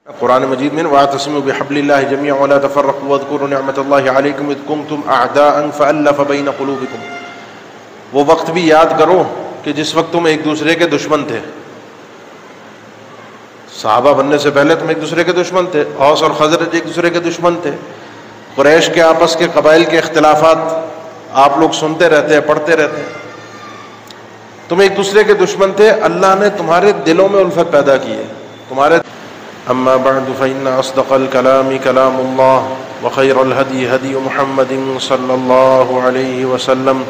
قرآن مجید میں وَاعْتَصِمُوا بِحَبْلِ اللَّهِ جَمِيعًا وَلَا تَفَرَّقُوا وَاذْكُرُوا نِعْمَةَ اللَّهِ عَلَيْكُمْ إِذْ كُنتُمْ أَعْدَاءً فَأَلَّفَ بَيْنَ قُلُوبِكُمْ، وہ وقت بھی یاد کرو کہ جس وقت تم ایک دوسرے کے دشمن تھے. صحابہ بننے سے پہلے تم ایک دوسرے کے دشمن تھے. اوس اور خزرج ایک دوسرے کے دشمن تھے. قریش کے آپس کے قبائل کے اختلافات آپ لوگ سنتے رہتے ہیں، پڑھتے رہتے ہیں. تم ایک دوسرے کے دشمن تھے. اللہ نے تمہارے دلوں میں الفت پیدا کی ہے. تمہارے اما بعد فإن أصدق الكلام كلام الله وخير الهدي هدي محمد صلى الله عليه وسلم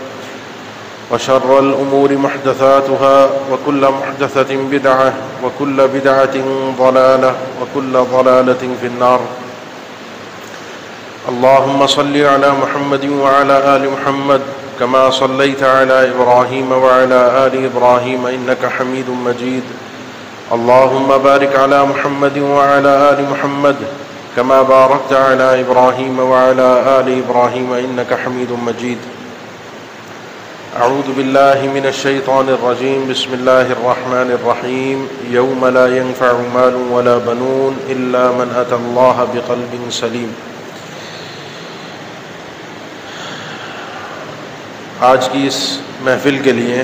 وشر الأمور محدثاتها وكل محدثة بدعة وكل بدعة ضلالة وكل ضلالة في النار. اللهم صل على محمد وعلى آل محمد كما صليت على إبراهيم وعلى آل إبراهيم إنك حميد مجيد. اللهم بارك على محمد وعلى آل محمد كما باركت على إبراهيم وعلى آل إبراهيم إنك حميد مجيد. أعوذ بالله من الشيطان الرجيم. بسم الله الرحمن الرحيم. يوم لا ينفع مال ولا بنون إلا من أتى الله بقلب سليم. آج کی اس محفل کے لیے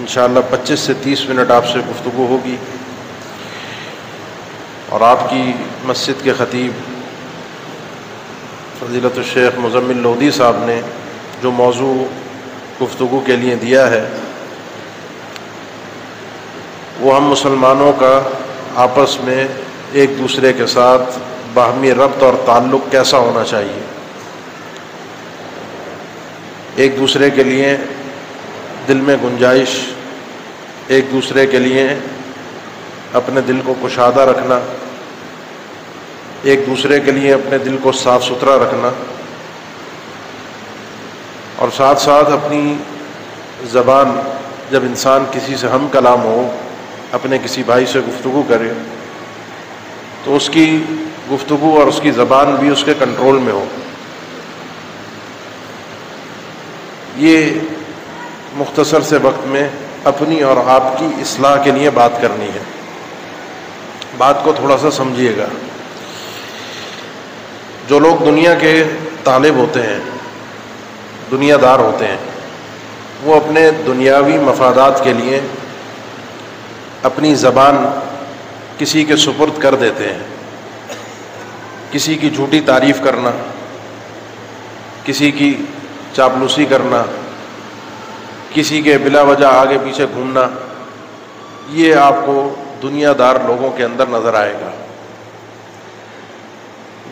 انشاءاللہ 25 سے 30 منٹ آپ سے گفتگو ہوگی، اور آپ کی مسجد کے خطیب فضیلت الشیخ مزمل لودھی صاحب نے جو موضوع گفتگو کے لیے دیا ہے وہ ہم مسلمانوں کا آپس میں ایک دوسرے کے ساتھ باہمی ربط اور تعلق کیسا ہونا چاہیے. ایک دوسرے کے لیے دل میں گنجائش، ایک دوسرے کے لیے اپنے دل کو کشادہ رکھنا، ایک دوسرے کے لیے اپنے دل کو صاف ستھرا رکھنا، اور ساتھ ساتھ اپنی زبان، جب انسان کسی سے ہم کلام ہو، اپنے کسی بھائی سے گفتگو کرے تو اس کی گفتگو اور اس کی زبان بھی اس کے کنٹرول میں ہو. یہ مختصر سے وقت میں اپنی اور آپ کی اصلاح کے لیے بات کرنی ہے. بات کو تھوڑا سا سمجھیے گا. جو لوگ دنیا کے طالب ہوتے ہیں، دنیا دار ہوتے ہیں، وہ اپنے دنیاوی مفادات کے لیے اپنی زبان کسی کے سپرد کر دیتے ہیں. کسی کی جھوٹی تعریف کرنا، کسی کی چاپلوسی کرنا، کسی کے بلا وجہ آگے پیچھے گھومنا، یہ آپ کو دنیا دار لوگوں کے اندر نظر آئے گا.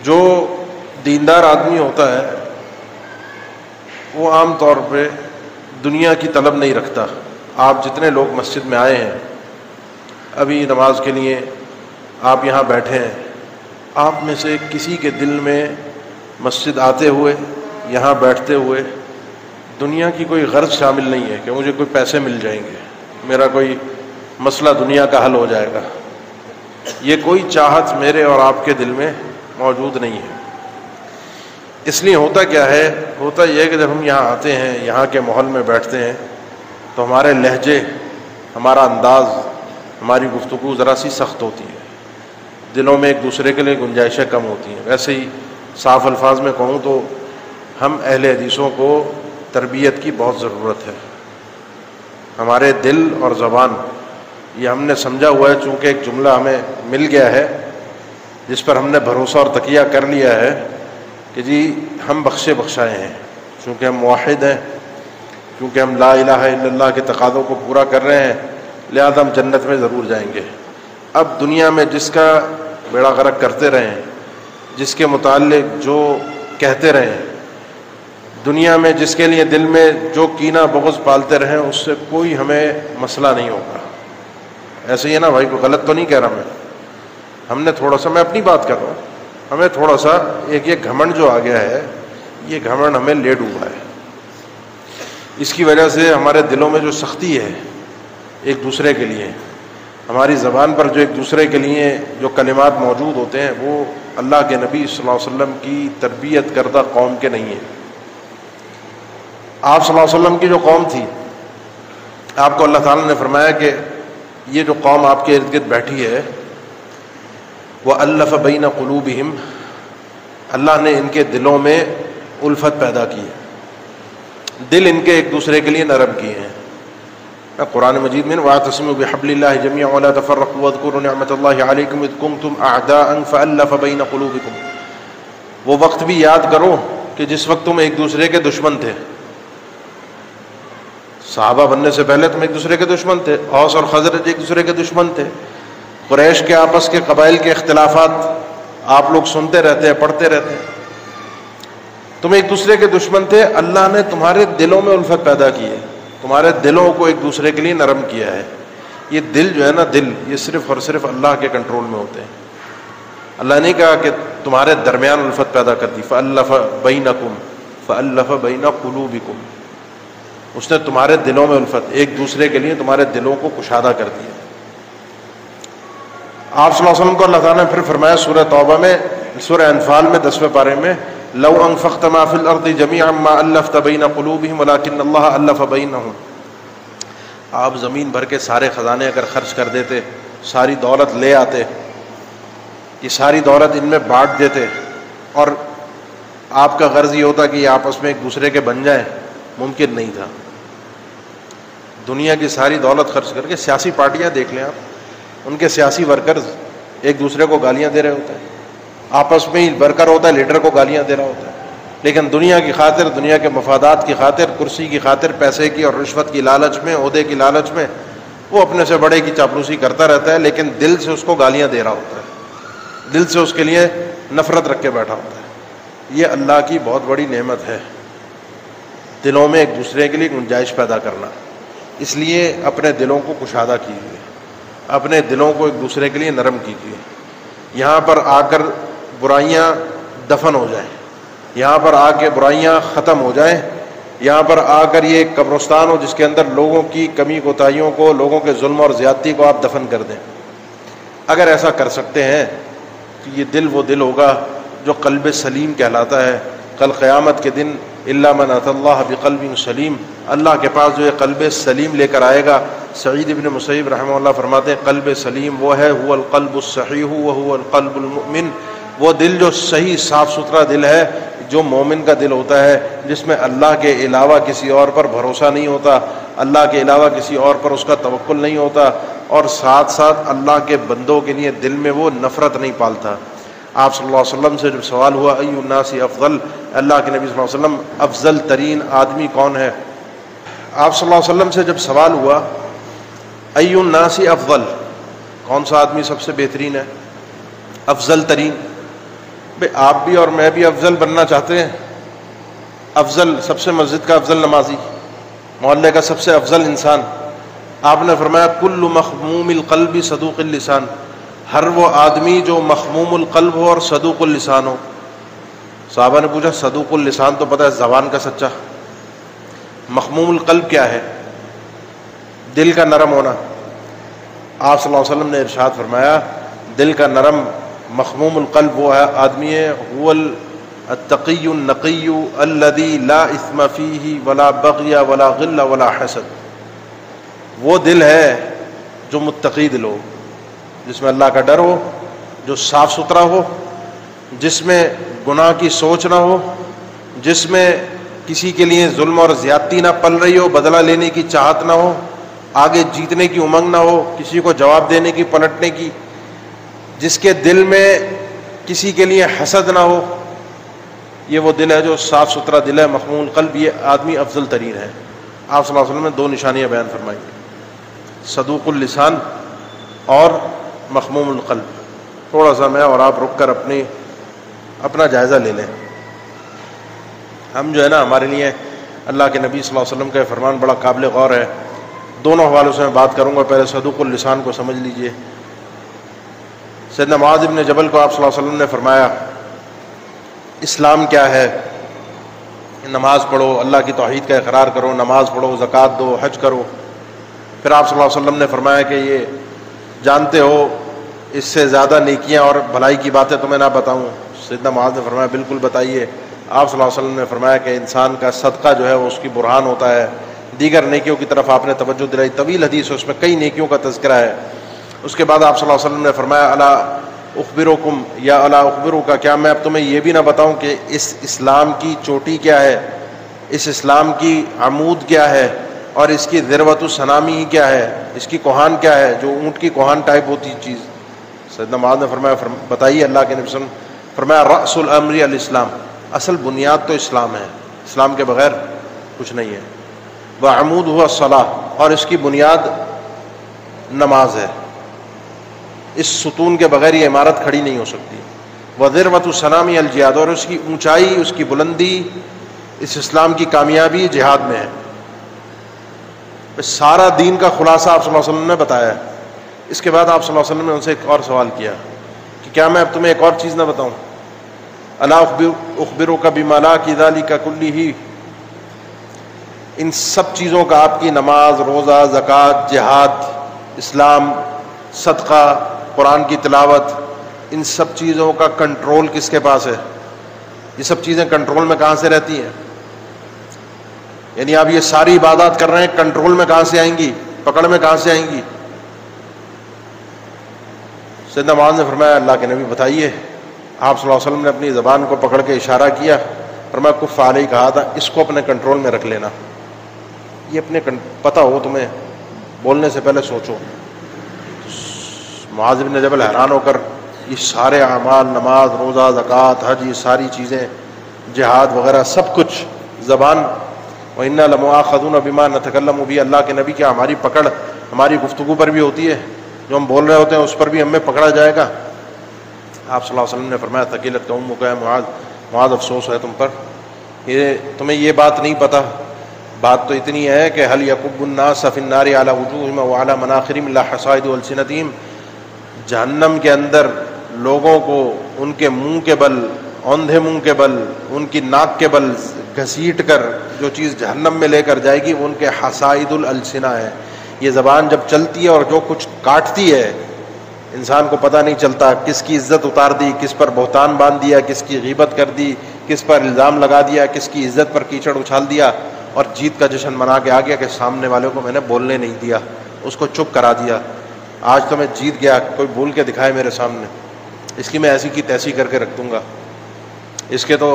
جو دیندار آدمی ہوتا ہے وہ عام طور پہ دنیا کی طلب نہیں رکھتا. آپ جتنے لوگ مسجد میں آئے ہیں، ابھی نماز کے لیے آپ یہاں بیٹھے ہیں، آپ میں سے کسی کے دل میں مسجد آتے ہوئے، یہاں بیٹھتے ہوئے دنیا کی کوئی غرض شامل نہیں ہے کہ مجھے کوئی پیسے مل جائیں گے، میرا کوئی مسئلہ دنیا کا حل ہو جائے گا. یہ کوئی چاہت میرے اور آپ کے دل میں موجود نہیں ہے. اس لیے ہوتا کیا ہے، ہوتا یہ ہے کہ جب ہم یہاں آتے ہیں، یہاں کے ماحول میں بیٹھتے ہیں، تو ہمارے لہجے، ہمارا انداز، ہماری گفتگو ذرا سی سخت ہوتی ہے. دلوں میں ایک دوسرے کے لیے گنجائشیں کم ہوتی ہیں. ویسے ہی صاف الفاظ میں کہوں تو ہم اہل حدیثوں کو تربیت کی بہت ضرورت ہے. ہمارے دل اور زبان، یہ ہم نے سمجھا ہوا ہے، چونکہ ایک جملہ ہمیں مل گیا ہے جس پر ہم نے بھروسہ اور تکیہ کر لیا ہے کہ جی ہم بخشے بخشائے ہیں، چونکہ ہم موحد ہیں، چونکہ ہم لا الہ الا اللہ کے تقاضوں کو پورا کر رہے ہیں، لہذا ہم جنت میں ضرور جائیں گے. اب دنیا میں جس کا بیڑا غرق کرتے رہیں، جس کے متعلق جو کہتے رہیں، دنیا میں جس کے لیے دل میں جو کینہ بغض پالتے رہیں، اس سے کوئی ہمیں مسئلہ نہیں ہوگا. ایسے ہی ہے نا بھائی، کوئی غلط تو نہیں کہہ رہا میں. ہم نے تھوڑا سا، میں اپنی بات کر رہا ہوں، ہمیں تھوڑا سا یہ گھمنڈ جو آ گیا ہے، یہ گھمنڈ ہمیں لے ڈوبا ہے. اس کی وجہ سے ہمارے دلوں میں جو سختی ہے ایک دوسرے کے لیے، ہماری زبان پر جو ایک دوسرے کے لیے جو کلمات موجود ہوتے ہیں، وہ اللہ کے نبی صلی اللہ علیہ وسلم کی تربیت کردہ قوم کے نہیں ہیں. آپ صلی اللہ علیہ وسلم کی جو قوم تھی، آپ کو اللہ تعالیٰ نے فرمایا کہ یہ جو قوم آپ کے ارد گرد بیٹھی ہے، وَأَلَّفَ بَيْنَ قُلُوبِهِمْ، اللہ نے ان کے دلوں میں الفت پیدا کی ہے، دل ان کے ایک دوسرے کے لیے نرم کیے ہیں۔ قرآن مجید میں وَاعْتَصِمُوا بِحَبْلِ اللَّهِ جَمِيعًا وَلَا تَفَرَّقُوا وَاذْكُرُوا نِعْمَةَ اللَّهِ عَلَيْكُمْ إِذْ كُنتُمْ أَعْدَاءً فَأَلَّفَ بَيْنَ قُلُوبِكُمْ، وہ وقت بھی یاد کرو کہ جس وقت تم ایک دوسرے کے دشمن تھے۔ صحابہ بننے سے پہلے تم ایک دوسرے کے دشمن تھے، اوس اور خزرج ایک دوسرے کے دشمن تھے، قریش کے آپس کے قبائل کے اختلافات آپ لوگ سنتے رہتے ہیں، پڑھتے رہتے ہیں، تم ایک دوسرے کے دشمن تھے، اللہ نے تمہارے دلوں میں الفت پیدا کی ہے، تمہارے دلوں کو ایک دوسرے کے لیے نرم کیا ہے۔ یہ دل جو ہے نا، دل یہ صرف اور صرف اللہ کے کنٹرول میں ہوتے ہیں۔ اللہ نے کہا کہ تمہارے درمیان الفت پیدا کر دی، فَأَلَّفَ بَيْنَكُمْ فَأَلَّفَ بَيْنَ قُلُوبِكُمْ، اس نے تمہارے دلوں میں الفت، ایک دوسرے کے لیے تمہارے دلوں کو کشادہ کر دیا۔ آپ صلی اللہ علیہ وسلم کو اللہ تعالیٰ نے پھر فرمایا سورہ توبہ میں، سورہ انفال میں 10ویں پارے میں، لَوْ أَنفَقْتَ مَا فِي الْأَرْضِ جَمِيعًا مَا أَلَّفْتَ بَيْنَ قُلُوبِهِمْ وَلَكِنَّ اللَّهَ أَلَّفَ بَيْنَهُمْ، آپ زمین بھر کے سارے خزانے اگر خرچ کر دیتے، ساری دولت لے آتے، یہ ساری دولت ان میں بانٹ دیتے، اور آپ کا غرض یہ ہوتا کہ یہ آپس میں ایک دوسرے کے بن جائیں، ممکن نہیں تھا۔ دنیا کی ساری دولت خرچ کر کے، سیاسی پارٹیاں دیکھ لیں آپ، ان کے سیاسی ورکرز ایک دوسرے کو گالیاں دے رہے ہوتے ہیں، آپس میں ہی ورکر ہوتا ہے لیڈر کو گالیاں دے رہا ہوتا ہے، لیکن دنیا کی خاطر، دنیا کے مفادات کی خاطر، کرسی کی خاطر، پیسے کی اور رشوت کی لالچ میں، عہدے کی لالچ میں وہ اپنے سے بڑے کی چاپلوسی کرتا رہتا ہے، لیکن دل سے اس کو گالیاں دے رہا ہوتا ہے، دل سے اس کے لیے نفرت رکھ کے بیٹھا ہوتا ہے۔ یہ اللہ کی بہت بڑی نعمت ہے، دلوں میں ایک دوسرے کے لیے گنجائش پیدا کرنا۔ اس لیے اپنے دلوں کو کشادہ کیجیے، اپنے دلوں کو ایک دوسرے کے لیے نرم کیجیے۔ یہاں پر آ کر برائیاں دفن ہو جائیں، یہاں پر آ کے برائیاں ختم ہو جائیں، یہاں پر آ کر یہ ایک قبرستان ہو جس کے اندر لوگوں کی کمی کوتاہیوں کو، لوگوں کے ظلم اور زیادتی کو آپ دفن کر دیں۔ اگر ایسا کر سکتے ہیں تو یہ دل وہ دل ہوگا جو قلب سلیم کہلاتا ہے۔ کل قیامت کے دن الا من اتى اللہ بقلب سلیم، اللہ کے پاس جو یہ قلب سلیم لے کر آئے گا، سعید ابن مسیب رحمہ اللہ فرماتے ہیں قلب سلیم وہ ہے، هو القلب الصحیح وهو القلب المؤمن، وہ دل جو صحیح صاف ستھرا دل ہے، جو مومن کا دل ہوتا ہے، جس میں اللہ کے علاوہ کسی اور پر بھروسہ نہیں ہوتا، اللہ کے علاوہ کسی اور پر اس کا توکل نہیں ہوتا، اور ساتھ ساتھ اللہ کے بندوں کے لیے دل میں وہ نفرت نہیں پالتا۔ آپ صلی اللہ علیہ وسلم سے جب سوال ہوا ای الناس افضل، اللہ کے نبی صلی اللہ علیہ وسلم افضل ترین آدمی کون ہے؟ آپ صلی اللہ علیہ وسلم سے جب سوال ہوا ای الناس افضل، کون سا آدمی سب سے بہترین ہے، افضل ترین؟ بھئی آپ بھی اور میں بھی افضل بننا چاہتے ہیں، افضل سب سے مسجد کا افضل نمازی، محلے کا سب سے افضل انسان۔ آپ نے فرمایا کل مخموم القلب صدوق اللسان، ہر وہ آدمی جو مخموم القلب ہو اور صدوق اللسان ہو۔ صحابہ نے پوچھا صدوق اللسان تو پتہ ہے زبان کا سچا، مخموم القلب کیا ہے؟ دل کا نرم ہونا۔ آپ صلی اللہ علیہ وسلم نے ارشاد فرمایا دل کا نرم مخموم القلب وہ ہے آدمی ہے، هو التقی النقی الذی لا اثم فیہ ولا بغی ولا غل ولا حسد، وہ دل ہے جو متقی دل ہو، جس میں اللہ کا ڈر ہو، جو صاف ستھرا ہو، جس میں گناہ کی سوچ نہ ہو، جس میں کسی کے لیے ظلم اور زیادتی نہ پل رہی ہو، بدلہ لینے کی چاہت نہ ہو، آگے جیتنے کی امنگ نہ ہو، کسی کو جواب دینے کی، پلٹنے کی، جس کے دل میں کسی کے لیے حسد نہ ہو، یہ وہ دل ہے جو صاف ستھرا دل ہے، مخموم القلب، یہ آدمی افضل ترین ہے۔ آپ صلی اللہ علیہ وسلم نے دو نشانیاں بیان فرمائی، صدوق اللسان اور مخموم القلب۔ تھوڑا سا میں اور آپ رک کر اپنا جائزہ لے لیں۔ ہم جو ہے نا، ہمارے لیے اللہ کے نبی صلی اللہ علیہ وسلم کا فرمان بڑا قابل غور ہے۔ دونوں حوالوں سے میں بات کروں گا، پہلے صدوق اللسان کو سمجھ لیجئے۔ سیدنا معاذ بن جبل کو آپ صلی اللہ علیہ وسلم نے فرمایا اسلام کیا ہے؟ نماز پڑھو، اللہ کی توحید کا اقرار کرو، نماز پڑھو، زکوٰۃ دو، حج کرو۔ پھر آپ صلی اللہ علیہ وسلم نے فرمایا کہ یہ جانتے ہو اس سے زیادہ نیکیاں اور بھلائی کی باتیں تمہیں نہ بتاؤں؟ سیدنا معاذ نے فرمایا بالکل بتائیے۔ آپ صلی اللہ علیہ وسلم نے فرمایا کہ انسان کا صدقہ جو ہے وہ اس کی برہان ہوتا ہے۔ دیگر نیکیوں کی طرف آپ نے توجہ دلائی، طویل حدیث ہے، اس میں کئی نیکیوں کا تذکرہ ہے۔ اس کے بعد آپ صلی اللہ علیہ وسلم نے فرمایا الا اخبرکم یا الا اخبرک، کیا میں اب تمہیں یہ بھی نہ بتاؤں کہ اس اسلام کی چوٹی کیا ہے، اس اسلام کی عمود کیا ہے، اور اس کی ذروۃ السنامی کیا ہے، اس کی کوہان کیا ہے، جو اونٹ کی کوہان ٹائپ ہوتی چیز۔ سیدنا معاذ نے فرمایا بتائیے، اللہ کے نبی صلی اللہ علیہ وسلم فرمایا رأس الامر الاسلام، اصل بنیاد تو اسلام ہے، اسلام کے بغیر کچھ نہیں ہے۔ وعمود ہوا الصلاۃ، اور اس کی بنیاد نماز ہے، اس ستون کے بغیر یہ عمارت کھڑی نہیں ہو سکتی۔ وذروۃ السنامی الجہاد، اور اس کی اونچائی، اس کی بلندی، اس اسلام کی کامیابی جہاد میں ہے۔ سارا دین کا خلاصہ آپ صلی اللہ علیہ وسلم نے بتایا ہے۔ اس کے بعد آپ صلی اللہ علیہ وسلم نے ان سے ایک اور سوال کیا کہ کیا میں اب تمہیں ایک اور چیز نہ بتاؤں؟ الا اخبرک بما لا ذلک کلہ، ان سب چیزوں کا، آپ کی نماز، روزہ، زکوٰۃ، جہاد، اسلام، صدقہ، قرآن کی تلاوت، ان سب چیزوں کا کنٹرول کس کے پاس ہے؟ یہ سب چیزیں کنٹرول میں کہاں سے رہتی ہیں؟ یعنی آپ یہ ساری عبادات کر رہے ہیں، کنٹرول میں کہاں سے آئیں گی، پکڑ میں کہاں سے آئیں گی؟ سیدنا معاذ نے فرمایا اللہ کے نبی بتائیے۔ آپ صلی اللہ علیہ وسلم نے اپنی زبان کو پکڑ کے اشارہ کیا، فرمایا کف علیہ، کہا تھا اس کو اپنے کنٹرول میں رکھ لینا، یہ اپنے پتہ ہو تمہیں، بولنے سے پہلے سوچو۔ معاذ بن جبل حیران ہو کر یہ سارے اعمال، نماز، روزہ، زکوٰۃ، حج، یہ ساری چیزیں، جہاد وغیرہ سب کچھ، زبان، وَإِنَّا لَمُؤَاخَذُونَ بِمَا نَتَكَلَّمُ بِهِ، اللہ کے نبی کیا ہماری پکڑ ہماری گفتگو پر بھی ہوتی ہے، جو ہم بول رہے ہوتے ہیں اس پر بھی ہمیں پکڑا جائے گا؟ آپ صلی اللہ علیہ وسلم نے فرمایا ثقیلتک امک یا معاذ، معاذ افسوس ہے تم پر، یہ تمہیں یہ بات نہیں پتہ، بات تو اتنی ہے کہ هل يكب الناس في النار على وجوههم وعلى مناخرهم الا حصائد السنتهم، جہنم کے اندر لوگوں کو ان کے منہ کے بل، اوندھے منہ کے بل، ان کی ناک کے بل گھسیٹ کر جو چیز جہنم میں لے کر جائے گی وہ ان کے حصائد الالسنہ ہے۔ یہ زبان جب چلتی ہے اور جو کچھ کاٹتی ہے، انسان کو پتہ نہیں چلتا کس کی عزت اتار دی، کس پر بہتان باندھ دیا، کس کی غیبت کر دی، کس پر الزام لگا دیا، کس کی عزت پر کیچڑ اچھال دیا، اور جیت کا جشن منا کے آ گیا کہ سامنے والے کو میں نے بولنے نہیں دیا، اس کو چپ کرا دیا، آج تو میں جیت گیا، کوئی بول کے دکھائے میرے سامنے، اس کی میں ایسی کی تیسی کر کے رکھ دوں گا، اس کے تو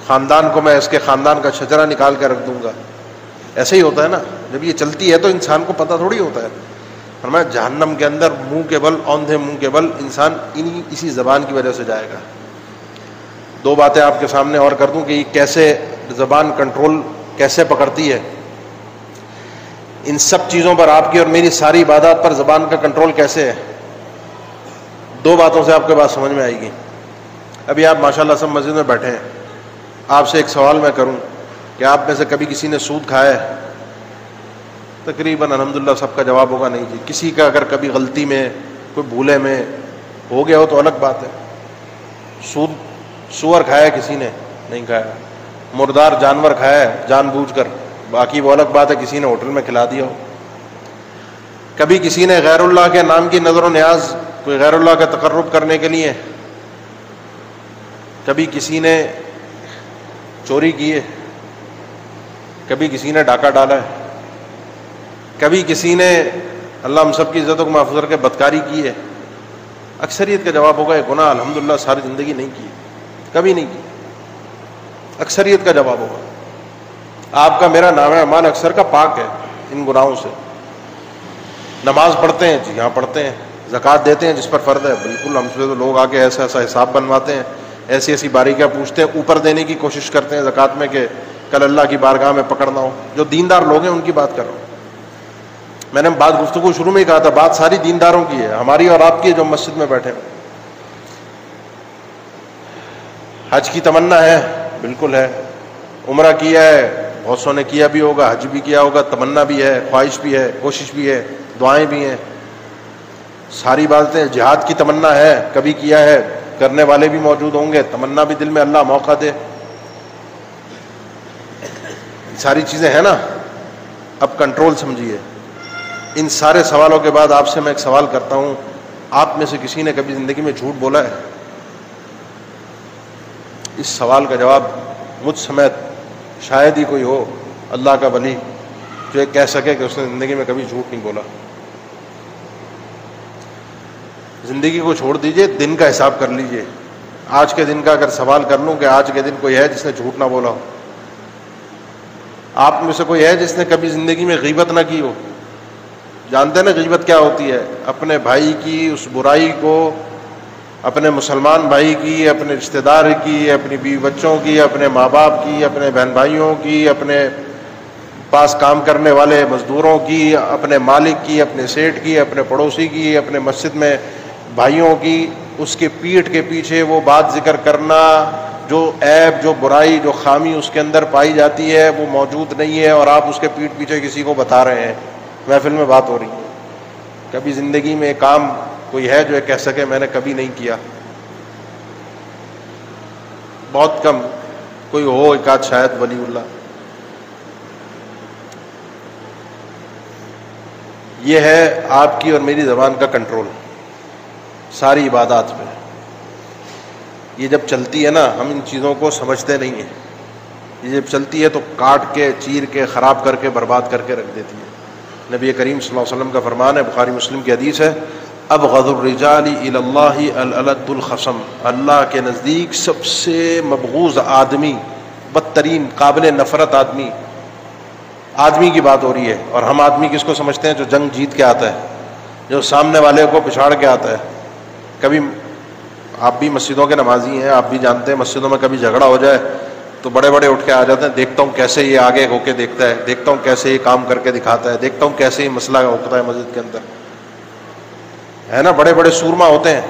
خاندان کو میں اس کے خاندان کا شجرہ نکال کے رکھ دوں گا۔ ایسے ہی ہوتا ہے نا، جب یہ چلتی ہے تو انسان کو پتہ تھوڑی ہوتا ہے۔ فرمایا جہنم کے اندر منہ کے بل، اوندھے منہ کے بل انسان اسی زبان کی وجہ سے جائے گا۔ دو باتیں آپ کے سامنے اور کر دوں کہ یہ کیسے زبان کنٹرول کیسے پکڑتی ہے، ان سب چیزوں پر، آپ کی اور میری ساری عبادات پر زبان کا کنٹرول کیسے ہے۔ دو باتوں سے آپ کے بات سمجھ میں آئے گی۔ ابھی آپ ماشاءاللہ سب مسجد میں بیٹھے ہیں، آپ سے ایک سوال میں کروں کہ آپ میں سے کبھی کسی نے سود کھایا ہے؟ تقریباً الحمدللہ سب کا جواب ہوگا نہیں جی۔ کسی کا اگر کبھی غلطی میں، کوئی بھولے میں ہو گیا ہو تو الگ بات ہے۔ سور کھایا کسی نے؟ نہیں کھایا۔ مردار جانور کھایا ہے جان بوجھ کر؟ باقی وہ الگ بات ہے کسی نے ہوٹل میں کھلا دیا ہو۔ کبھی کسی نے غیر اللہ کے نام کی نظر و نیاز، کوئی غیر اللہ کا تقرب کرنے کے لیے، کبھی کسی نے چوری کی ہے، کبھی کسی نے ڈاکہ ڈالا ہے، کبھی کسی نے، اللہ ہم سب کی عزتوں کو محفوظ کر کے، بدکاری کی ہے؟ اکثریت کا جواب ہوگا یہ گناہ الحمدللہ ساری زندگی نہیں کی، کبھی نہیں کی، اکثریت کا جواب ہوگا۔ آپ کا میرا نام اعمال اکثر کا پاک ہے ان گناہوں سے۔ نماز پڑھتے ہیں جی ہاں پڑھتے ہیں، زکوٰۃ دیتے ہیں جس پر فرض ہے، بالکل ہم سے تو لوگ آ کے ایسا ایسا حساب بنواتے ہیں، ایسی ایسی باریکیاں پوچھتے ہیں، اوپر دینے کی کوشش کرتے ہیں زکوٰۃ میں کہ کل اللہ کی بارگاہ میں پکڑنا ہو۔ جو دیندار لوگ ہیں ان کی بات کر رہا ہوں میں نے، بات گفتگو شروع میں ہی کہا تھا، بات ساری دینداروں کی ہے، ہماری اور آپ کی جو مسجد میں بیٹھے ہیں۔ حج کی تمنا ہے؟ بالکل ہے۔ عمرہ کیا ہے؟ بہت سو نے کیا بھی ہوگا، حج بھی کیا ہوگا، تمنا بھی ہے، خواہش بھی ہے، کوشش بھی ہے، دعائیں بھی ہیں، ساری باتیں۔ جہاد کی تمنا ہے، کبھی کیا ہے، کرنے والے بھی موجود ہوں گے، تمنا بھی دل میں، اللہ موقع دے، ساری چیزیں ہیں نا۔ اب کنٹرول سمجھیے۔ ان سارے سوالوں کے بعد آپ سے میں ایک سوال کرتا ہوں، آپ میں سے کسی نے کبھی زندگی میں جھوٹ بولا ہے؟ اس سوال کا جواب مجھ سمیت شاید ہی کوئی ہو اللہ کا ولی جو یہ کہہ سکے کہ اس نے زندگی میں کبھی جھوٹ نہیں بولا۔ زندگی کو چھوڑ دیجئے، دن کا حساب کر لیجئے. آج کے دن کا اگر سوال کر لوں کہ آج کے دن کوئی ہے جس نے جھوٹ نہ بولا ہو؟ آپ میں سے کوئی ہے جس نے کبھی زندگی میں غیبت نہ کی ہو؟ جانتے ہیں نا غیبت کیا ہوتی ہے؟ اپنے بھائی کی اس برائی کو، اپنے مسلمان بھائی کی، اپنے رشتہ دار کی، اپنی بیوی بچوں کی، اپنے ماں باپ کی، اپنے بہن بھائیوں کی، اپنے پاس کام کرنے والے مزدوروں کی، اپنے مالک کی، اپنے سیٹھ کی، اپنے پڑوسی کی، اپنے مسجد میں بھائیوں کی، اس کے پیٹھ کے پیچھے وہ بات ذکر کرنا جو عیب، جو برائی، جو خامی اس کے اندر پائی جاتی ہے وہ موجود نہیں ہے، اور آپ اس کے پیٹھ پیچھے کسی کو بتا رہے ہیں. محفل میں بات ہو رہی ہے. کبھی زندگی میں کام کوئی ہے جو یہ کہہ سکے میں نے کبھی نہیں کیا؟ بہت کم کوئی ہو، ایک آدھ شاید ولی اللہ. یہ ہے آپ کی اور میری زبان کا کنٹرول ساری عبادات میں. یہ جب چلتی ہے نا، ہم ان چیزوں کو سمجھتے نہیں ہیں. یہ جب چلتی ہے تو کاٹ کے، چیر کے، خراب کر کے، برباد کر کے رکھ دیتی ہے. نبی کریم صلی اللہ علیہ وسلم کا فرمان ہے، بخاری مسلم کی حدیث ہے، ابغض الرجال الی اللہ الالد الخصم. اللہ کے نزدیک سب سے مبغوض آدمی، بدترین، قابل نفرت آدمی کی بات ہو رہی ہے. اور ہم آدمی کس کو سمجھتے ہیں؟ جو جنگ جیت کے آتا ہے، جو سامنے والے کو پچھاڑ کے آتا ہے. کبھی آپ بھی مسجدوں کے نمازی ہیں، آپ بھی جانتے ہیں مسجدوں میں کبھی جھگڑا ہو جائے تو بڑے بڑے اٹھ کے آ جاتے ہیں، دیکھتا ہوں کیسے یہ آگے ہو کے دیکھتا ہے، دیکھتا ہوں کیسے یہ کام کر کے دکھاتا ہے، دیکھتا ہوں کیسے یہ مسئلہ ہوتا ہے مسجد کے اندر. ہے نا، بڑے بڑے سورما ہوتے ہیں،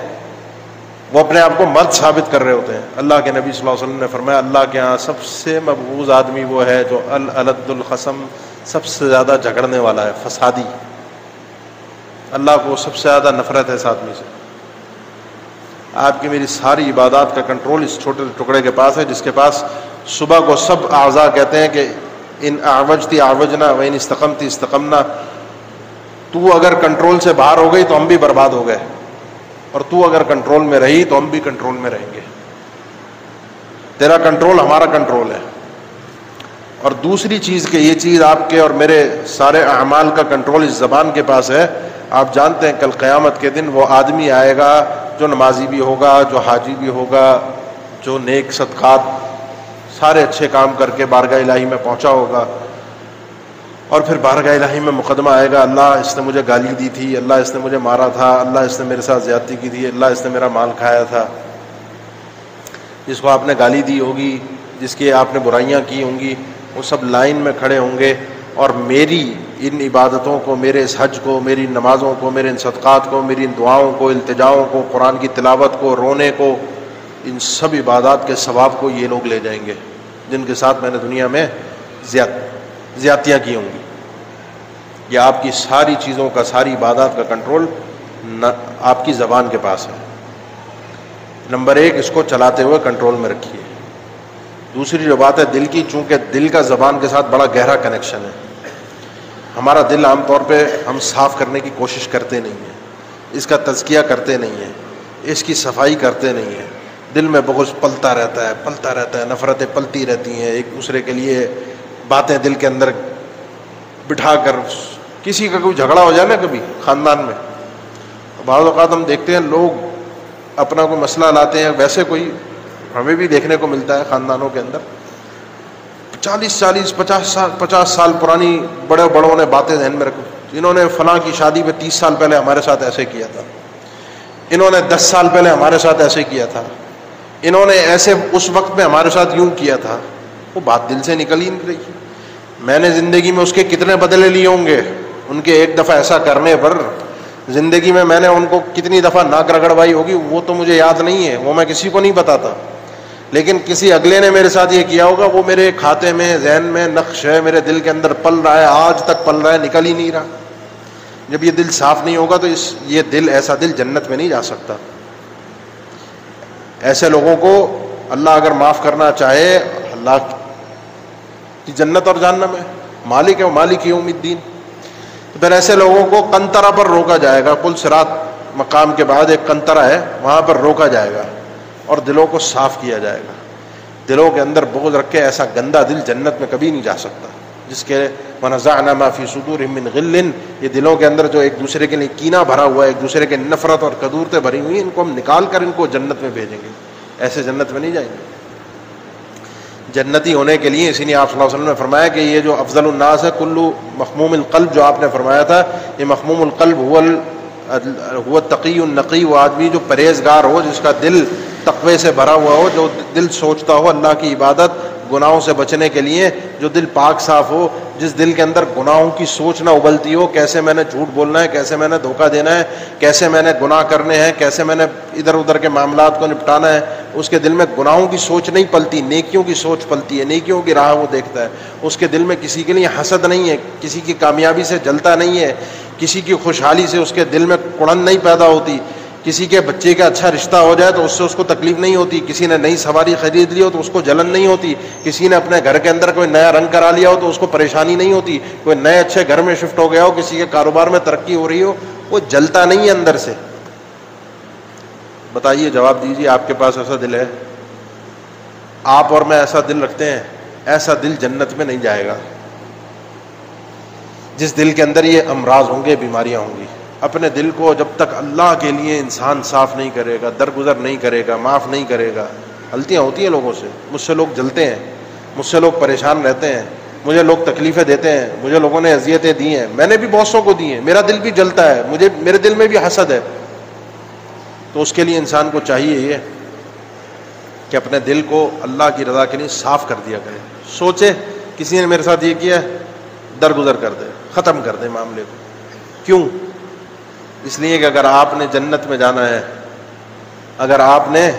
وہ اپنے آپ کو مرد ثابت کر رہے ہوتے ہیں. اللہ کے نبی صلی اللہ علیہ وسلم نے فرمایا اللہ کے ہاں سب سے مبغوض آدمی وہ ہے جو الالد الخصم، سب سے زیادہ جھگڑنے والا ہے، فسادی. اللہ کو سب سے زیادہ نفرت ہے اس آدمی سے. آپ کی میری ساری عبادات کا کنٹرول اس چھوٹے ٹکڑے کے پاس ہے، جس کے پاس صبح کو سب اعضاء کہتے ہیں کہ ان اعوجتی اعوجنا وان استقمتی استقمنا. تو اگر کنٹرول سے باہر ہو گئی تو ہم بھی برباد ہو گئے، اور تو اگر کنٹرول میں رہی تو ہم بھی کنٹرول میں رہیں گے. تیرا کنٹرول ہمارا کنٹرول ہے. اور دوسری چیز کہ یہ چیز آپ کے اور میرے سارے اعمال کا کنٹرول اس زبان کے پاس ہے. آپ جانتے ہیں کل قیامت کے دن وہ آدمی آئے گا جو نمازی بھی ہوگا، جو حاجی بھی ہوگا، جو نیک صدقات سارے اچھے کام کر کے بارگاہ الہی میں پہنچا ہوگا، اور پھر بارگاہ الہی میں مقدمہ آئے گا، اللہ اس نے مجھے گالی دی تھی، اللہ اس نے مجھے مارا تھا، اللہ اس نے میرے ساتھ زیادتی کی تھی، اللہ اس نے میرا مال کھایا تھا. جس کو آپ نے گالی دی ہوگی، جس کی آپ نے برائیاں کی ہوں گی، وہ سب لائن میں کھڑے ہوں گے، اور میری ان عبادتوں کو، میرے اس حج کو، میری نمازوں کو، میرے ان صدقات کو، میری ان دعاؤں کو، التجاؤں کو، قرآن کی تلاوت کو، رونے کو، ان سب عبادات کے ثواب کو یہ لوگ لے جائیں گے جن کے ساتھ میں نے دنیا میں زیادتیاں کی ہوں گی. یہ آپ کی ساری چیزوں کا، ساری عبادات کا کنٹرول آپ کی زبان کے پاس ہے. نمبر ایک، اس کو چلاتے ہوئے کنٹرول میں رکھیے. دوسری جو بات ہے دل کی، چونکہ دل کا زبان کے ساتھ بڑا گہرا کنیکشن ہے. ہمارا دل عام طور پہ ہم صاف کرنے کی کوشش کرتے نہیں ہیں، اس کا تزکیہ کرتے نہیں ہیں، اس کی صفائی کرتے نہیں ہیں. دل میں بغض پلتا رہتا ہے، نفرتیں پلتی رہتی ہیں، ایک دوسرے کے لیے باتیں دل کے اندر بٹھا کر. کسی کا کوئی جھگڑا ہو جائے نا کبھی خاندان میں، بعض اوقات ہم دیکھتے ہیں لوگ اپنا کوئی مسئلہ لاتے ہیں، ویسے کوئی ہمیں بھی دیکھنے کو ملتا ہے خاندانوں کے اندر 50 سال پرانی بڑے بڑوں نے باتیں ذہن میں رکھی. انہوں نے فلاں کی شادی پہ 30 سال پہلے ہمارے ساتھ ایسے کیا تھا، انہوں نے 10 سال پہلے ہمارے ساتھ ایسے کیا تھا، انہوں نے ایسے اس وقت میں ہمارے ساتھ یوں کیا تھا. وہ بات دل سے نکل ہی نہیں رہی. میں نے زندگی میں اس کے کتنے بدلے لیے ہوں گے، ان کے ایک دفعہ ایسا کرنے پر زندگی میں نے ان کو کتنی دفعہ ناک رگڑوائی ہوگی وہ تو مجھے یاد نہیں ہے، وہ میں کسی کو نہیں بتاتا. لیکن کسی اگلے نے میرے ساتھ یہ کیا ہوگا، وہ میرے کھاتے میں، ذہن میں نقش ہے، میرے دل کے اندر پل رہا ہے، آج تک پل رہا ہے، نکل ہی نہیں رہا. جب یہ دل صاف نہیں ہوگا تو یہ دل، ایسا دل جنت میں نہیں جا سکتا. ایسے لوگوں کو اللہ اگر معاف کرنا چاہے، اللہ کی جنت اور جہنم ہے، مالک ہے، مالک یوم الدین. تو پھر ایسے لوگوں کو قنطرہ پر روکا جائے گا. پل صراط مقام کے بعد ایک قنطرہ ہے، وہاں پر روکا جائے گا اور دلوں کو صاف کیا جائے گا. دلوں کے اندر بغض رکھ کے ایسا گندا دل جنت میں کبھی نہیں جا سکتا. جس کے وَنَزَعْنَا مَا فِي صُدُورِهِم مِّن غِلٍّ، یہ دلوں کے اندر جو ایک دوسرے کے لیے کینہ بھرا ہوا ہے، ایک دوسرے کے نفرت اور کدورتیں بھری ہوئی ہیں، ان کو ہم نکال کر ان کو جنت میں بھیجیں گے. ایسے جنت میں نہیں جائیں گے. جنتی ہونے کے لیے اسی لیے آپ صلی اللہ علیہ وسلم نے فرمایا کہ یہ جو افضل الناس ہے کلو مخموم القلب، جو آپ نے فرمایا تھا یہ مخموم القلب هو التقی النقی، وہ آدمی جو پرہیزگار ہو، جس کا دل تقوی سے بھرا ہوا ہو، جو دل سوچتا ہو اللہ کی عبادت، گناہوں سے بچنے کے لیے، جو دل پاک صاف ہو، جس دل کے اندر گناہوں کی سوچ نہ ابلتی ہو، کیسے میں نے جھوٹ بولنا ہے، کیسے میں نے دھوکہ دینا ہے، کیسے میں نے گناہ کرنے ہیں، کیسے میں نے ادھر ادھر کے معاملات کو نپٹانا ہے. اس کے دل میں گناہوں کی سوچ نہیں پلتی، نیکیوں کی سوچ پلتی ہے، نیکیوں کی راہ وہ دیکھتا ہے. اس کے دل میں کسی کے لیے حسد نہیں ہے، کسی کی کامیابی سے جلتا نہیں ہے، کسی کی خوشحالی سے اس کے دل میں کڑن نہیں پیدا ہوتی. کسی کے بچے کا اچھا رشتہ ہو جائے تو اس سے اس کو تکلیف نہیں ہوتی، کسی نے نئی سواری خرید لی ہو تو اس کو جلن نہیں ہوتی، کسی نے اپنے گھر کے اندر کوئی نیا رنگ کرا لیا ہو تو اس کو پریشانی نہیں ہوتی، کوئی نئے اچھے گھر میں شفٹ ہو گیا ہو، کسی کے کاروبار میں ترقی ہو رہی ہو، وہ جلتا نہیں ہے اندر سے. بتائیے، جواب دیجیے، آپ کے پاس ایسا دل ہے؟ آپ اور میں ایسا دل رکھتے ہیں؟ ایسا دل جنت میں نہیں جائے گا. جس دل کے اندر یہ امراض ہوں گے، بیماریاں ہوں گی. اپنے دل کو جب تک اللہ کے لیے انسان صاف نہیں کرے گا، درگزر نہیں کرے گا، معاف نہیں کرے گا. غلطیاں ہوتی ہیں لوگوں سے، مجھ سے لوگ جلتے ہیں، مجھ سے لوگ پریشان رہتے ہیں، مجھے لوگ تکلیفیں دیتے ہیں، مجھے لوگوں نے اذیتیں دی ہیں، میں نے بھی بہت سو کو دی ہیں، میرا دل بھی جلتا ہے، میرے دل میں بھی حسد ہے. تو اس کے لیے انسان کو چاہیے یہ کہ اپنے دل کو اللہ کی رضا کے لیے صاف کر دیا کرے. سوچے کسی نے میرے ساتھ یہ کیا، درگزر کر دے، ختم کر دے معاملے کو. کیوں؟ اس لیے کہ اگر آپ نے جنت میں جانا ہے، اگر آپ نے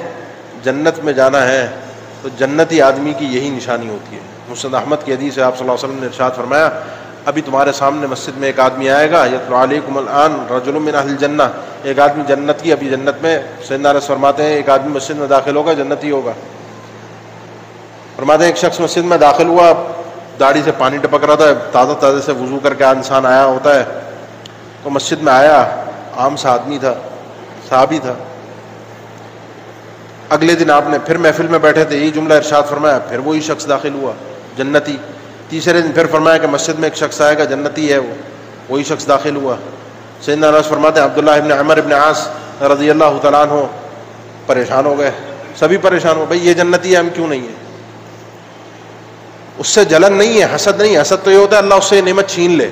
جنت میں جانا ہے تو جنتی آدمی کی یہی نشانی ہوتی ہے. مسند احمد کی حدیث ہے، آپ صلی اللہ علیہ وسلم نے ارشاد فرمایا، ابھی تمہارے سامنے مسجد میں ایک آدمی آئے گا، یتلو علیکم الآن رجل من اہل الجنہ، ایک آدمی جنت کی، ابھی جنت میں سیدنا انس فرماتے ہیں ایک آدمی مسجد میں داخل ہوگا جنتی ہوگا. فرماتے ہیں ایک شخص مسجد میں داخل ہوا، داڑھی سے پانی ٹپک رہا تھا، تازہ تازہ سے وضو کر کے انسان آیا ہوتا ہے، تو مسجد میں آیا، عام سا آدمی تھا، صحابی تھا. اگلے دن آپ نے پھر محفل میں بیٹھے تھے، یہی جملہ ارشاد فرمایا، پھر وہی شخص داخل ہوا جنتی. تیسرے دن پھر فرمایا کہ مسجد میں ایک شخص آئے گا جنتی ہے، وہی شخص داخل ہوا. سیدنا انس فرماتے ہیں عبداللہ ابن عمر ابن عاص رضی اللہ تعالیٰ عنہ پریشان ہو گئے، سبھی پریشان ہو، بھائی یہ جنتی ہے، ہم کیوں نہیں ہیں؟ اس سے جلن نہیں ہے، حسد نہیں ہے. حسد تو یہ ہوتا ہے اللہ اس سے نعمت چھین لے،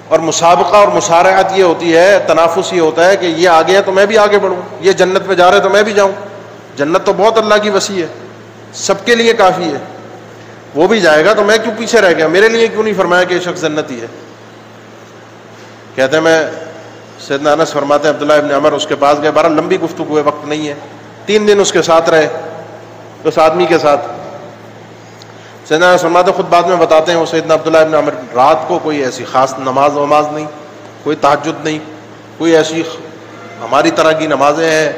اور مسابقہ اور مسارعت یہ ہوتی ہے، تنافس یہ ہوتا ہے کہ یہ آگے ہے تو میں بھی آگے بڑھوں، یہ جنت میں جا رہے تو میں بھی جاؤں. جنت تو بہت اللہ کی وسیع ہے، سب کے لیے کافی ہے، وہ بھی جائے گا تو میں کیوں پیچھے رہ گیا، میرے لیے کیوں نہیں فرمایا کہ یہ شخص جنتی ہے؟ کہتے ہیں میں سیدنا انس فرماتے ہیں عبداللہ ابن عمر اس کے پاس گئے، بہرحال لمبی گفتگو ہے، وقت نہیں ہے. 3 دن اس کے ساتھ رہے، اس آدمی کے ساتھ. سیدنا انس فرماتے خود بعد میں بتاتے ہیں، وہ سیدنا عبداللہ ابن عمر رات کو کوئی ایسی خاص نماز نہیں، کوئی تہجد نہیں، کوئی ایسی ہماری طرح کی نمازیں ہیں،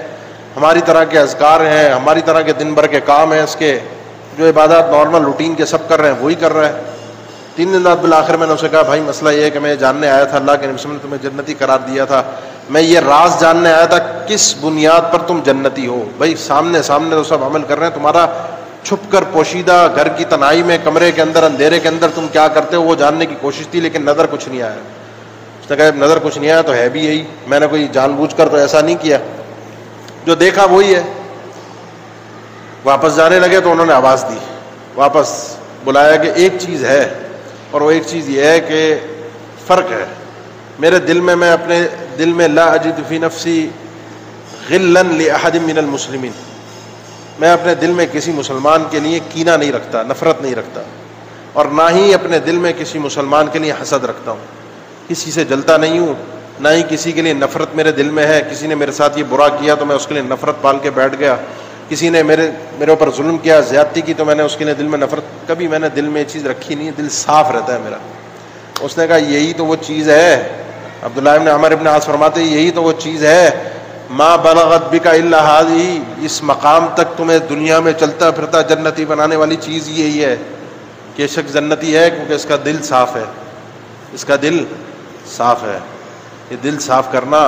ہماری طرح کے اذکار ہیں، ہماری طرح کے دن بھر کے کام ہیں، اس کے جو عبادات نارمل روٹین کے سب کر رہے ہیں وہی کر رہا ہے. 3 دن بعد بالآخر میں نے اسے کہا، بھائی مسئلہ یہ ہے کہ میں جاننے آیا تھا، اللہ کے نبی صلی اللہ علیہ وسلم نے تمہیں جنتی قرار دیا تھا، میں یہ راز جاننے آیا تھا کس بنیاد پر تم جنتی ہو. بھائی سامنے تو سب عمل کر رہے ہیں، تمہارا چھپ کر پوشیدہ گھر کی تنہائی میں، کمرے کے اندر، اندھیرے کے اندر تم کیا کرتے ہو وہ جاننے کی کوشش تھی، لیکن نظر کچھ نہیں آیا. اس نے کہا نظر کچھ نہیں آیا تو ہے بھی یہی، میں نے کوئی جان بوجھ کر تو ایسا نہیں کیا، جو دیکھا وہی ہے. واپس جانے لگے تو انہوں نے آواز دی، واپس بلایا کہ ایک چیز ہے، اور وہ ایک چیز یہ ہے کہ فرق ہے میرے دل میں، میں اپنے دل میں لا اجد فی نفسی غلا لاحد من المسلمین، میں اپنے دل میں کسی مسلمان کے لیے کینہ نہیں رکھتا، نفرت نہیں رکھتا، اور نہ ہی اپنے دل میں کسی مسلمان کے لیے حسد رکھتا ہوں، کسی سے جلتا نہیں ہوں، نہ ہی کسی کے لیے نفرت میرے دل میں ہے. کسی نے میرے ساتھ یہ برا کیا تو میں اس کے لیے نفرت پال کے بیٹھ گیا، کسی نے میرے اوپر ظلم کیا، زیادتی کی تو میں نے اس کے لیے دل میں نفرت، کبھی میں نے دل میں یہ چیز رکھی نہیں ہے، دل صاف رہتا ہے میرا. اس نے کہا یہی تو وہ چیز ہے. عبداللہ ابن عمر ابن عاص فرماتے یہی تو وہ چیز ہے، ما بلغت بک الا ہذہ، اس مقام تک تمہیں دنیا میں چلتا پھرتا جنتی بنانے والی چیز یہی ہے کہ شخص جنتی ہے کیونکہ اس کا دل صاف ہے، اس کا دل صاف ہے. یہ دل صاف کرنا،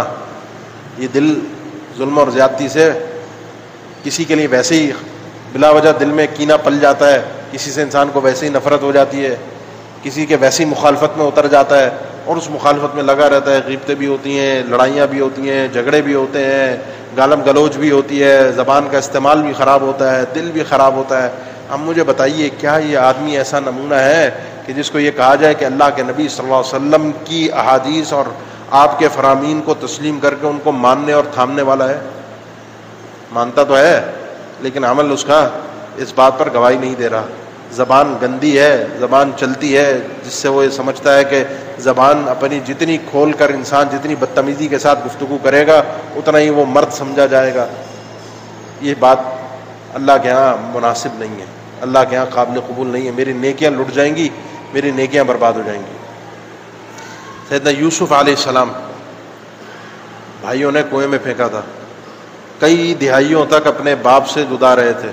یہ دل ظلم اور زیادتی سے، کسی کے لیے ویسے ہی بلا وجہ دل میں کینہ پل جاتا ہے، کسی سے انسان کو ویسے ہی نفرت ہو جاتی ہے، کسی کے ویسی مخالفت میں اتر جاتا ہے اور اس مخالفت میں لگا رہتا ہے، غیبتیں بھی ہوتی ہیں، لڑائیاں بھی ہوتی ہیں، جھگڑے بھی ہوتے ہیں، گالم گلوچ بھی ہوتی ہے، زبان کا استعمال بھی خراب ہوتا ہے، دل بھی خراب ہوتا ہے۔ اب مجھے بتائیے کیا یہ آدمی ایسا نمونہ ہے کہ جس کو یہ کہا جائے کہ اللہ کے نبی صلی اللہ علیہ وسلم کی احادیث اور آپ کے فرامین کو تسلیم کر کے ان کو ماننے اور تھامنے والا ہے؟ مانتا تو ہے لیکن عمل اس کا اس بات پر گواہی نہیں دے رہا۔ زبان گندی ہے، زبان چلتی ہے جس سے وہ یہ سمجھتا ہے کہ زبان اپنی جتنی کھول کر انسان جتنی بدتمیزی کے ساتھ گفتگو کرے گا اتنا ہی وہ مرد سمجھا جائے گا۔ یہ بات اللہ کے ہاں مناسب نہیں ہے، اللہ کے ہاں قابل قبول نہیں ہے۔ میری نیکیاں لٹ جائیں گی، میری نیکیاں برباد ہو جائیں گی۔ سیدنا یوسف علیہ السلام بھائیوں نے کنویں میں پھینکا تھا، کئی دہائیوں تک اپنے باپ سے جدا رہے تھے،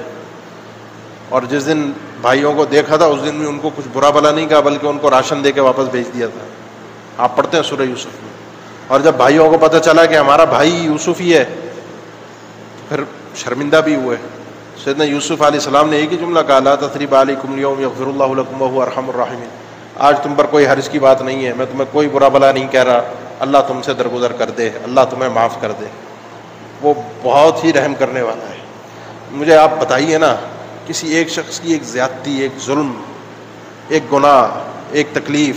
اور جس دن بھائیوں کو دیکھا تھا اس دن بھی ان کو کچھ برا بھلا نہیں کہا بلکہ ان کو راشن دے کے واپس بھیج دیا تھا۔ آپ پڑھتے ہیں سورہ یوسف میں۔ اور جب بھائیوں کو پتہ چلا کہ ہمارا بھائی یوسف ہی ہے تو پھر شرمندہ بھی ہوئے۔ سیدنا یوسف علیہ السلام نے ایک ہی جملہ کہا، لا تثریب علیکم اليوم یغفر اللہ لکم وہو ارحم الراحمین۔ آج تم پر کوئی حرج کی بات نہیں ہے، میں تمہیں کوئی برا بھلا نہیں کہہ رہا، اللہ تم سے درگزر کر دے، اللہ تمہیں معاف کر دے، وہ بہت ہی رحم کرنے والا ہے۔ مجھے آپ بتائیے نا، کسی ایک شخص کی ایک زیادتی، ایک ظلم، ایک گناہ، ایک تکلیف،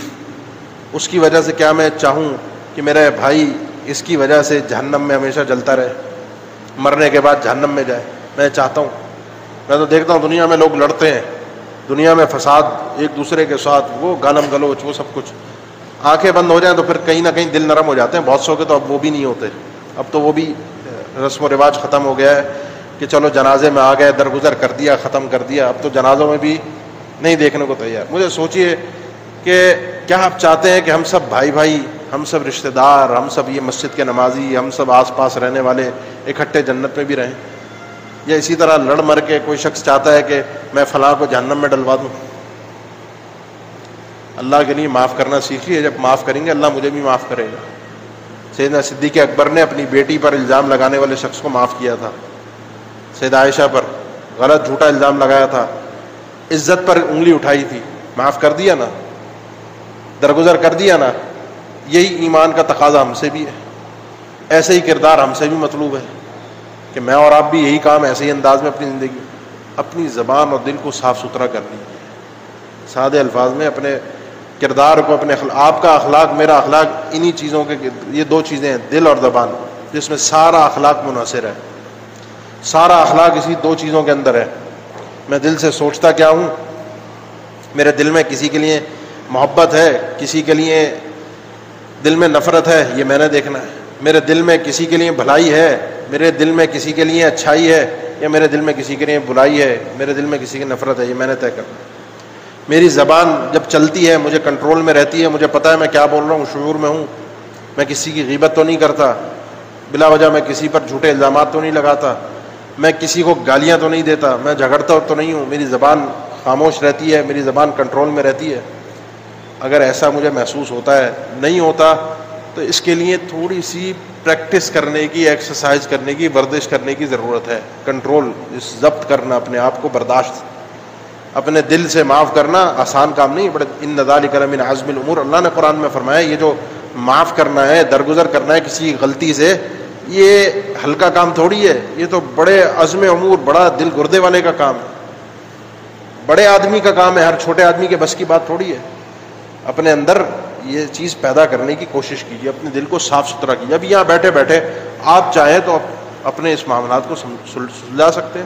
اس کی وجہ سے کیا میں چاہوں کہ میرا بھائی اس کی وجہ سے جہنم میں ہمیشہ جلتا رہے، مرنے کے بعد جہنم میں جائے؟ میں چاہتا ہوں؟ میں تو دیکھتا ہوں دنیا میں لوگ لڑتے ہیں، دنیا میں فساد ایک دوسرے کے ساتھ، وہ گالم گلوچ، وہ سب کچھ، آنکھیں بند ہو جائیں تو پھر کہیں نہ کہیں دل نرم ہو جاتے ہیں۔ بہت سو کے تو اب وہ بھی نہیں ہوتے، اب تو وہ بھی رسم و رواج ختم ہو گیا ہے کہ چلو جنازے میں آ گئے، درگزر کر دیا، ختم کر دیا، اب تو جنازوں میں بھی نہیں دیکھنے کو تیار۔ مجھے سوچئے کہ کیا آپ چاہتے ہیں کہ ہم سب بھائی بھائی، ہم سب رشتہ دار، ہم سب یہ مسجد کے نمازی، ہم سب آس پاس رہنے والے اکٹھے جنت میں بھی رہیں؟ یا اسی طرح لڑ مر کے کوئی شخص چاہتا ہے کہ میں فلاں کو جہنم میں ڈلوا دوں؟ اللہ کے لیے معاف کرنا سیکھیے، جب معاف کریں گے اللہ مجھے بھی معاف کرے گا۔ سیدنا صدیق اکبر نے اپنی بیٹی پر الزام لگانے والے شخص کو معاف کیا تھا، سیدہ عائشہ پر غلط جھوٹا الزام لگایا تھا، عزت پر انگلی اٹھائی تھی، معاف کر دیا نا، درگزر کر دیا نا۔ یہی ایمان کا تقاضا ہم سے بھی ہے، ایسے ہی کردار ہم سے بھی مطلوب ہے کہ میں اور آپ بھی یہی کام ایسے ہی انداز میں اپنی زندگی، اپنی زبان اور دل کو صاف ستھرا کر لیجیے۔ سادے الفاظ میں اپنے کردار کو، اپنے آپ کا اخلاق، میرا اخلاق، انہی چیزوں کے، یہ دو چیزیں ہیں، دل اور زبان، جس میں سارا اخلاق منحصر ہے، سارا اخلاق اسی دو چیزوں کے اندر ہے۔ میں دل سے سوچتا کیا ہوں، میرے دل میں کسی کے لیے محبت ہے، کسی کے لیے دل میں نفرت ہے، یہ میں نے دیکھنا ہے۔ میرے دل میں کسی کے لیے بھلائی ہے، میرے دل میں کسی کے لیے اچھائی ہے، یا میرے دل میں کسی کے لیے برائی ہے، میرے دل میں کسی کی نفرت ہے، یہ میں نے طے کرنا ہے۔ میری زبان جب چلتی ہے، مجھے کنٹرول میں رہتی ہے، مجھے پتہ ہے میں کیا بول رہا ہوں، شعور میں ہوں، میں کسی کی غیبت تو نہیں کرتا، بلا وجہ میں کسی پر جھوٹے الزامات تو نہیں لگاتا، میں کسی کو گالیاں تو نہیں دیتا، میں جھگڑتا تو نہیں ہوں، میری زبان خاموش رہتی ہے، میری زبان کنٹرول میں رہتی ہے۔ اگر ایسا مجھے محسوس ہوتا ہے، نہیں ہوتا، تو اس کے لیے تھوڑی سی پریکٹس کرنے کی، ایکسرسائز کرنے کی، ورزش کرنے کی ضرورت ہے۔ کنٹرول، اس ضبط کرنا اپنے آپ کو، برداشت، اپنے دل سے معاف کرنا آسان کام نہیں، بڑے ان ذالک لمن عزم الامور، اللہ نے قرآن میں فرمایا یہ جو معاف کرنا ہے، درگزر کرنا ہے کسی غلطی سے، یہ ہلکا کام تھوڑی ہے، یہ تو بڑے عزم امور، بڑا دل گردے والے کا کام ہے، بڑے آدمی کا کام ہے، ہر چھوٹے آدمی کے بس کی بات تھوڑی ہے۔ اپنے اندر یہ چیز پیدا کرنے کی کوشش کیجیے، اپنے دل کو صاف ستھرا کیجیے۔ اب یہاں بیٹھے بیٹھے آپ چاہیں تو اپنے اس معاملات کو سلجھا سکتے ہیں۔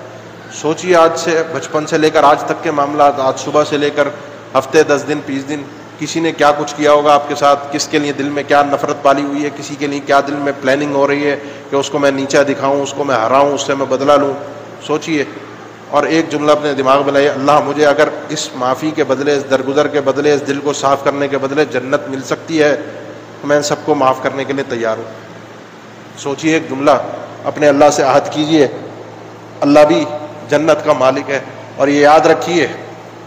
سوچیے آج سے، بچپن سے لے کر آج تک کے معاملات، آج صبح سے لے کر ہفتے، 10 دن، 20 دن، کسی نے کیا کچھ کیا ہوگا آپ کے ساتھ، کس کے لیے دل میں کیا نفرت پالی ہوئی ہے، کسی کے لیے کیا دل میں پلاننگ ہو رہی ہے کہ اس کو میں نیچا دکھاؤں، اس کو میں ہراؤں، اس سے میں بدلہ لوں۔ سوچیے، اور ایک جملہ اپنے دماغ میں لائیے، اللہ مجھے اگر اس معافی کے بدلے، اس درگزر کے بدلے، اس دل کو صاف کرنے کے بدلے جنت مل سکتی ہے تو میں ان سب کو معاف کرنے کے لیے تیار ہوں۔ سوچیے، ایک جملہ اپنے اللہ سے عہد کیجئے، اللہ بھی جنت کا مالک ہے۔ اور یہ یاد رکھیے،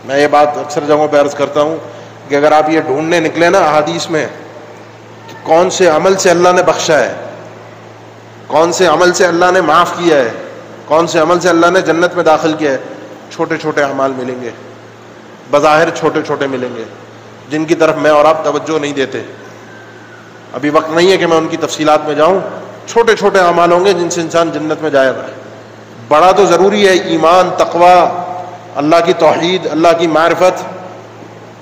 میں یہ بات اکثر جگہوں پہ عرض کرتا ہوں کہ اگر آپ یہ ڈھونڈنے نکلے نا احادیث میں کہ کون سے عمل سے اللہ نے بخشا ہے، کون سے عمل سے اللہ نے معاف کیا ہے، کون سے عمل سے اللہ نے جنت میں داخل کیا ہے، چھوٹے چھوٹے اعمال ملیں گے، بظاہر چھوٹے چھوٹے ملیں گے، جن کی طرف میں اور آپ توجہ نہیں دیتے. ابھی وقت نہیں ہے کہ میں ان کی تفصیلات میں جاؤں. چھوٹے چھوٹے اعمال ہوں گے جن سے انسان جنت میں جائے گا. بڑا تو ضروری ہے ایمان، تقوی، اللہ کی توحید، اللہ کی معرفت،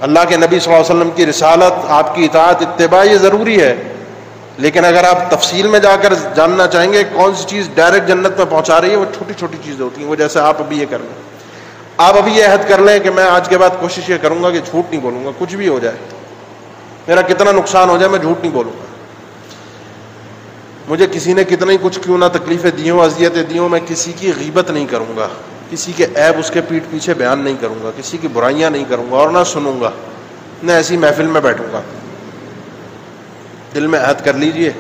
اللہ کے نبی صلی اللہ علیہ وسلم کی رسالت، آپ کی اطاعت، اتباع، یہ ضروری ہے. لیکن اگر آپ تفصیل میں جا کر جاننا چاہیں گے کون سی چیز ڈائریکٹ جنت میں پہنچا رہی ہے، وہ چھوٹی چھوٹی چیزیں ہوتی ہیں. وہ جیسے آپ ابھی یہ کر لیں، آپ ابھی یہ عہد کر لیں کہ میں آج کے بعد کوشش یہ کروں گا کہ جھوٹ نہیں بولوں گا. کچھ بھی ہو جائے، میرا کتنا نقصان ہو جائے، میں جھوٹ نہیں بولوں گا. مجھے کسی نے کتنا ہی کچھ کیوں نہ تکلیفیں دی ہوں، اذیتیں دی ہوں، میں کسی کی غیبت نہیں کروں گا، کسی کے عیب اس کے پیٹھ پیچھے بیان نہیں کروں گا، کسی کی برائیاں نہیں کروں گا اور نہ سنوں گا، نہ ایسی محفل میں بیٹھوں گا. دل میں عہد کر لیجئے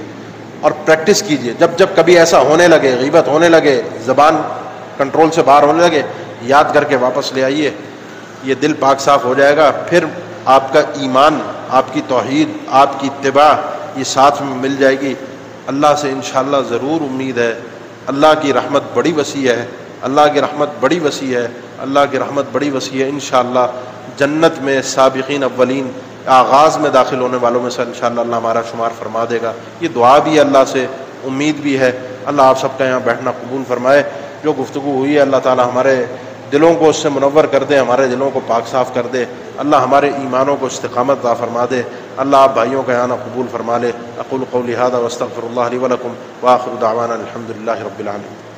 اور پریکٹس کیجئے. جب جب کبھی ایسا ہونے لگے، غیبت ہونے لگے، زبان کنٹرول سے باہر ہونے لگے، یاد کر کے واپس لے آئیے. یہ دل پاک صاف ہو جائے گا. پھر آپ کا ایمان، آپ کی توحید، آپ کی اتباع یہ ساتھ میں مل جائے گی. اللہ سے انشاءاللہ ضرور امید ہے. اللہ کی رحمت بڑی وسیع ہے، اللہ کی رحمت بڑی وسیع ہے، اللہ کی رحمت بڑی وسیع ہے. انشاءاللہ جنت میں سابقین اولین آغاز میں داخل ہونے والوں میں سے انشاءاللہ اللہ ہمارا شمار فرما دے گا. یہ دعا بھی ہے اللہ سے، امید بھی ہے. اللہ آپ سب کا یہاں بیٹھنا قبول فرمائے. جو گفتگو ہوئی ہے اللہ تعالی ہمارے دلوں کو اس سے منور کر دے، ہمارے دلوں کو پاک صاف کر دے. اللہ ہمارے ایمانوں کو استقامت عطا فرما دے. اللہ آپ بھائیوں کا یہاں قبول فرما لے. اقول قولی ھذا واستغفر اللہ لی ولکم وآخر دعوانا الحمد للہ رب العالمین.